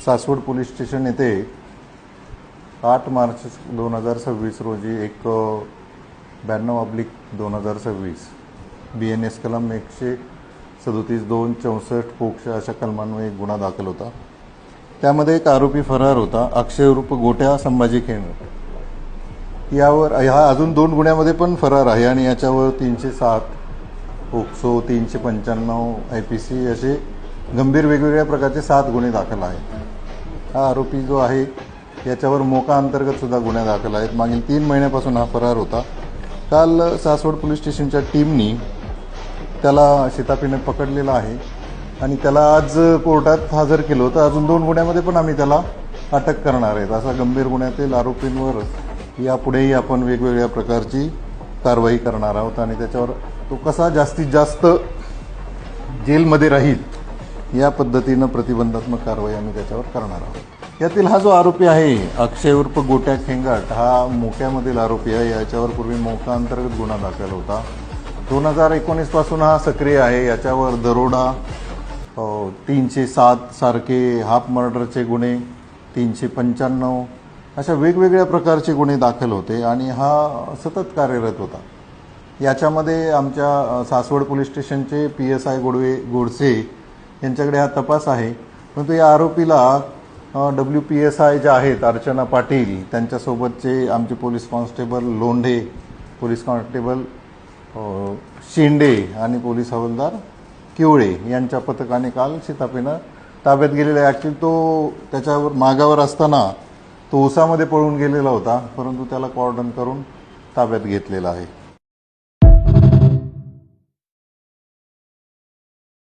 Saswad police station येथे 8 मार्च 2026 रोजी एक 92/2026 BNS कलम 137(2) 64 अशा कलमांवर एक गुन्हा दाखल होता। त्यामध्ये एक आरोपी फरार होता, अक्षय उर्फ गोट्या संभाजी खेंड। यावर अजून 2 गुन्ह्यामध्ये पण फरार आहे आणि याच्यावर 307 पोक्सो 395 IPC असे गंभीर वेगवेगळ्या प्रकारचे 7 गुन्हे दाखल आहेत। हा आरोपी जो आहे याच्यावर मोका अंतर्गत सुद्धा गुन्हे दाखल आहेत। मागील 3 महिन्यापासून हा फरार होता। काल सासवड पोलीस स्टेशनच्या टीमनी त्याला शिताफीने पकडलेला आहे आणि त्याला आज कोर्टात हजर केलं होतं। अजून 2 गुन्ह्यामध्ये पण आम्ही त्याला अटक करणार आहेत। असा गंभीर गुन्ह्यातील आरोपींवर यापुढेही आपण वेगवेगळ्या प्रकारची कारवाई करणार आहोत आणि त्याच्यावर तो कसा जास्तीत जास्त जेलमध्ये राहील या पद्धतीनं प्रतिबंधात्मक कारवाई आम्ही त्याच्यावर करणार आहोत। यातील हा जो आरोपी आहे अक्षय उर्फ गोट्या खेंगाट हा मोक्यामधील आरोपी आहे। याच्यावर पूर्वी मोका अंतर्गत गुन्हा दाखल होता। 2019 पासून हा सक्रिय आहे। याच्यावर दरोडा 307 सारखे हाफ मर्डरचे गुन्हे 395 अशा वेगवेगळ्या प्रकारचे गुन्हे दाखल होते आणि हा सतत कार्यरत होता। याच्यामध्ये आमच्या सासवड पोलीस स्टेशनचे PSI गोडसे यांच्याकडे हा तपास आहे, परंतु या आरोपीला WPSI जे आहेत अर्चना पाटील त्यांच्यासोबतचे आमचे police constable Londhe, police constable Shinde आणि पोलीस हवालदार किवळे यांच्या पथकाने काल शिताफीनं ताब्यात गेलेला आहे। ॲक्च्युली तो त्याच्यावर मागावर असताना तो उसामध्ये पळून गेलेला होता, परंतु त्याला कॉर्डन करून ताब्यात घेतलेला आहे।